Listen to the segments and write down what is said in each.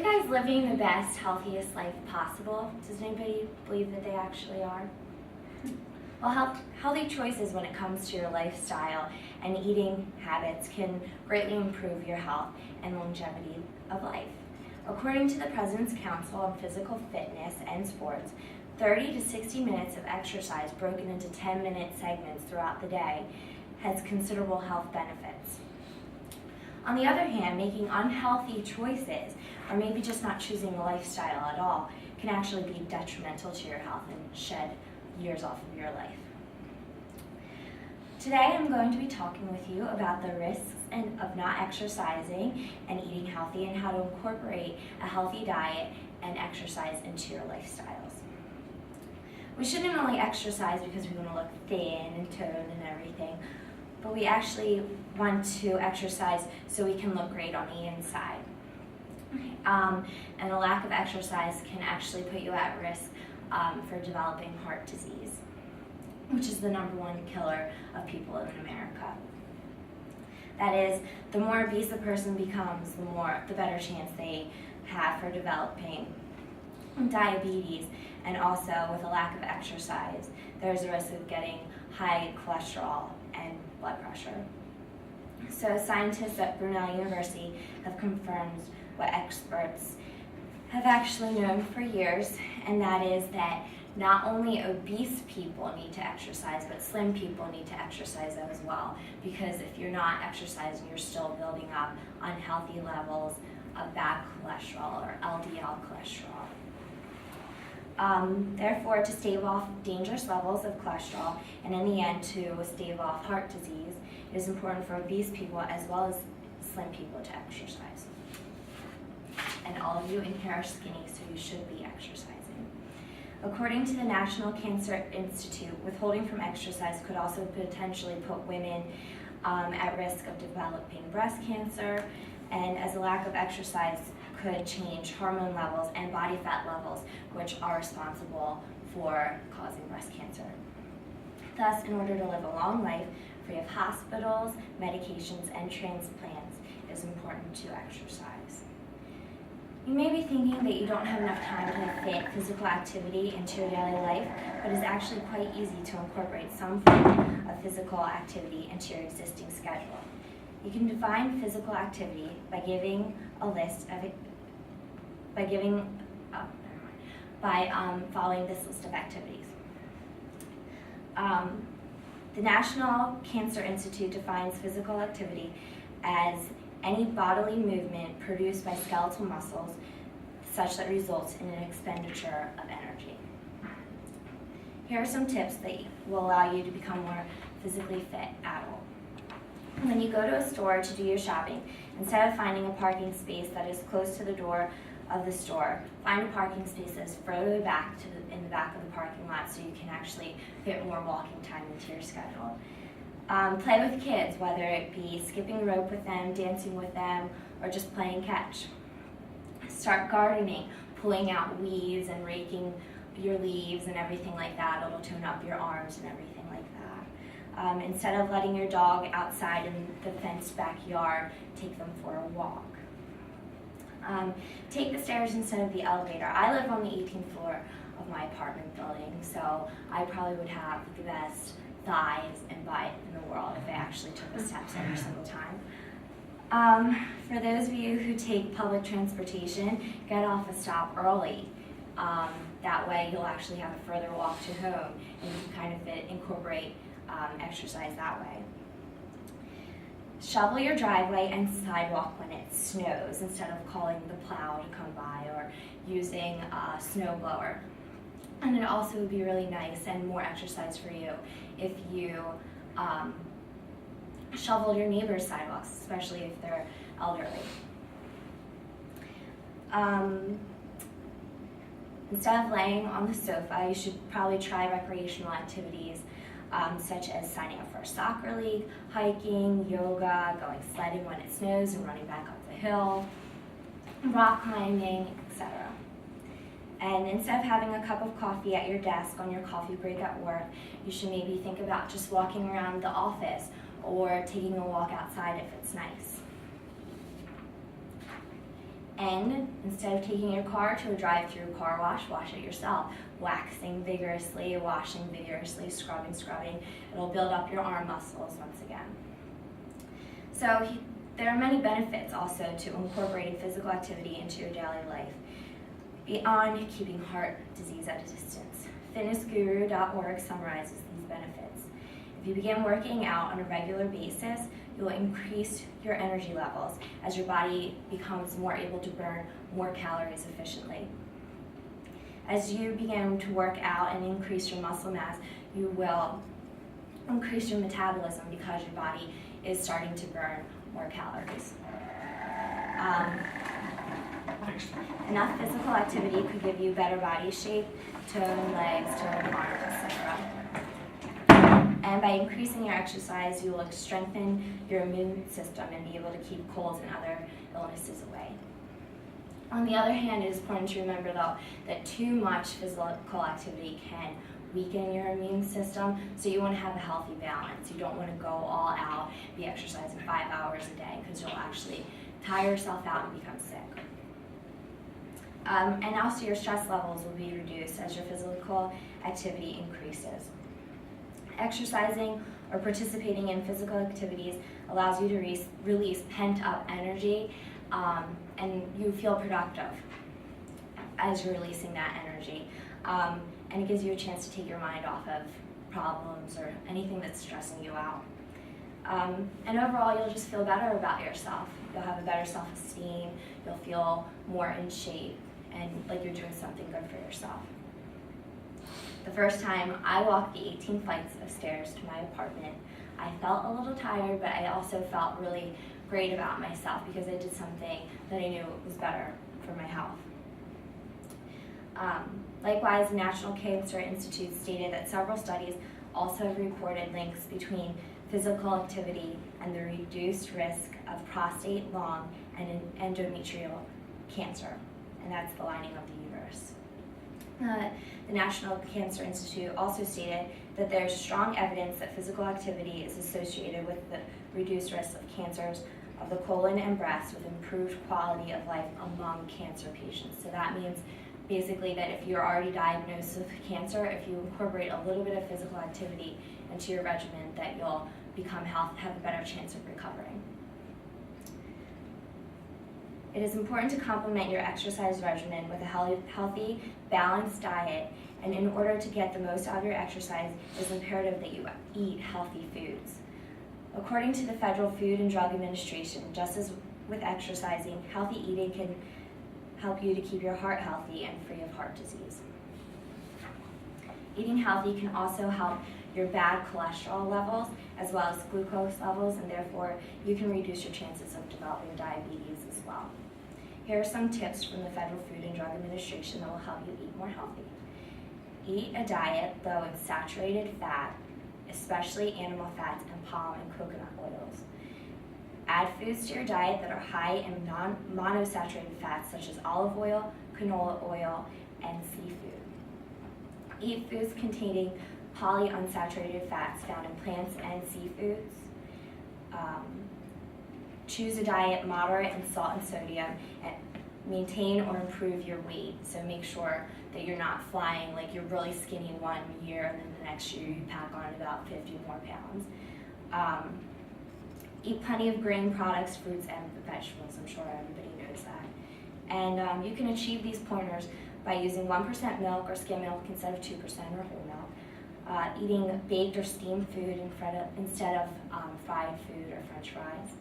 guys living the best, healthiest life possible? Does anybody believe that they actually are? Well, healthy choices when it comes to your lifestyle and eating habits can greatly improve your health and longevity of life. According to the President's Council on Physical Fitness and Sports, 30 to 60 minutes of exercise broken into 10-minute segments throughout the day has considerable health benefits. On the other hand, making unhealthy choices, or maybe just not choosing a lifestyle at all, can actually be detrimental to your health and shed years off of your life. Today I'm going to be talking with you about the risks of not exercising and eating healthy and how to incorporate a healthy diet and exercise into your lifestyles. We shouldn't only exercise because we want to look thin and toned and everything, but we actually want to exercise so we can look great on the inside. And a lack of exercise can actually put you at risk for developing heart disease, which is the #1 killer of people in America. That is, the more obese a person becomes, the better chance they have for developing diabetes, and also with a lack of exercise, there's a risk of getting high cholesterol and blood pressure. So scientists at Brunel University have confirmed what experts have actually known for years, and that is that not only obese people need to exercise, but slim people need to exercise as well. Because if you're not exercising, you're still building up unhealthy levels of bad cholesterol or LDL cholesterol. Therefore, to stave off dangerous levels of cholesterol, and in the end to stave off heart disease, it is important for obese people as well as slim people to exercise. And all of you in here are skinny, so you should be exercising. According to the National Cancer Institute, withholding from exercise could also potentially put women at risk of developing breast cancer, and as a lack of exercise could change hormone levels and body fat levels, which are responsible for causing breast cancer. Thus, in order to live a long life free of hospitals, medications, and transplants, it is important to exercise. You may be thinking that you don't have enough time to fit physical activity into your daily life, but it's actually quite easy to incorporate some form of physical activity into your existing schedule. You can define physical activity by giving a list of following this list of activities. The National Cancer Institute defines physical activity as any bodily movement produced by skeletal muscles such that results in an expenditure of energy. Here are some tips that will allow you to become more physically fit adult. When you go to a store to do your shopping, instead of finding a parking space that is close to the door of the store, find a parking space that is further back in the back of the parking lot so you can actually fit more walking time into your schedule. Play with kids, whether it be skipping rope with them, dancing with them, or just playing catch. Start gardening, pulling out weeds and raking your leaves and everything like that. It'll tone up your arms and everything like that. Instead of letting your dog outside in the fenced backyard, take them for a walk. Take the stairs instead of the elevator. I live on the 18th floor of my apartment building, so I probably would have the best thighs and butt in the world if I actually took the steps every single time. For those of you who take public transportation, get off a stop early. That way you'll actually have a further walk to home, and you can kind of incorporate exercise that way. Shovel your driveway and sidewalk when it snows instead of calling the plow to come by or using a snow blower. And it also would be really nice and more exercise for you if you shovel your neighbor's sidewalks, especially if they're elderly. Instead of laying on the sofa, you should probably try recreational activities such as signing up for a soccer league, hiking, yoga, going sledding when it snows and running back up the hill, rock climbing, etc. And instead of having a cup of coffee at your desk on your coffee break at work, you should maybe think about just walking around the office or taking a walk outside if it's nice. And instead of taking your car to a drive-through car wash, wash it yourself. Waxing vigorously, washing vigorously, scrubbing. It'll build up your arm muscles once again. So there are many benefits also to incorporating physical activity into your daily life, beyond keeping heart disease at a distance. FitnessGuru.org summarizes these benefits. If you begin working out on a regular basis, you will increase your energy levels as your body becomes more able to burn more calories efficiently. As you begin to work out and increase your muscle mass, you will increase your metabolism because your body is starting to burn more calories. Enough physical activity could give you better body shape, tone, legs, tone arms, etc. And by increasing your exercise, you will strengthen your immune system and be able to keep colds and other illnesses away. On the other hand, it is important to remember, though, that too much physical activity can weaken your immune system, so you want to have a healthy balance. You don't want to go all out, be exercising 5 hours a day, because you'll actually tire yourself out and become sick. And also your stress levels will be reduced as your physical activity increases. Exercising or participating in physical activities allows you to release pent-up energy, and you feel productive as you're releasing that energy. And it gives you a chance to take your mind off of problems or anything that's stressing you out. And overall, you'll just feel better about yourself. You'll have a better self-esteem, you'll feel more in shape, and like you're doing something good for yourself. The first time I walked the 18 flights of stairs to my apartment, I felt a little tired, but I also felt really great about myself because I did something that I knew was better for my health. Likewise, the National Cancer Institute stated that several studies also have reported links between physical activity and the reduced risk of prostate, lung, and endometrial cancer, and that's the lining of the uterus. The National Cancer Institute also stated that there's strong evidence that physical activity is associated with the reduced risk of cancers of the colon and breast with improved quality of life among cancer patients. So that means basically that if you're already diagnosed with cancer, if you incorporate a little bit of physical activity into your regimen, that you'll have a better chance of recovering. It is important to complement your exercise regimen with a healthy, balanced diet, and in order to get the most out of your exercise, it is imperative that you eat healthy foods. According to the Federal Food and Drug Administration, just as with exercising, healthy eating can help you to keep your heart healthy and free of heart disease. Eating healthy can also help your bad cholesterol levels as well as glucose levels, and therefore you can reduce your chances of developing diabetes as well. Here are some tips from the Federal Food and Drug Administration that will help you eat more healthy. Eat a diet low in saturated fat, especially animal fats and palm and coconut oils. Add foods to your diet that are high in non-monosaturated fats such as olive oil, canola oil, and seafood. Eat foods containing polyunsaturated fats found in plants and seafoods. Choose a diet moderate in salt and sodium, and maintain or improve your weight. So make sure that you're not flying like you're really skinny 1 year and then the next year you pack on about 50 more pounds. Eat plenty of grain products, fruits, and vegetables. I'm sure everybody knows that. And you can achieve these pointers by using 1% milk or skim milk instead of 2% or whole milk. Eating baked or steamed food instead of fried food or French fries.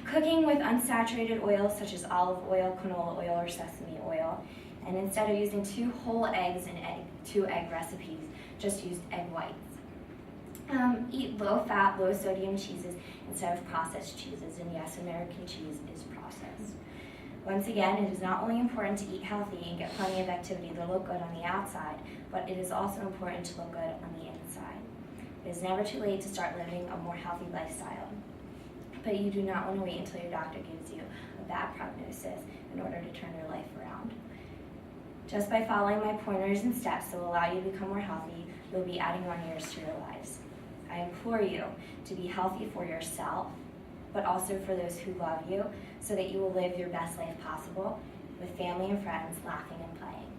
Cooking with unsaturated oils such as olive oil, canola oil, or sesame oil. And instead of using 2 whole eggs in 2 egg recipes, just use egg whites. Eat low-fat, low-sodium cheeses instead of processed cheeses. And yes, American cheese is processed. Once again, it is not only important to eat healthy and get plenty of activity to look good on the outside, but it is also important to look good on the inside. It is never too late to start living a more healthy lifestyle, but you do not want to wait until your doctor gives you a bad prognosis in order to turn your life around. Just by following my pointers and steps that will allow you to become more healthy, you'll be adding on years to your lives. I implore you to be healthy for yourself, but also for those who love you, so that you will live your best life possible with family and friends, laughing and playing.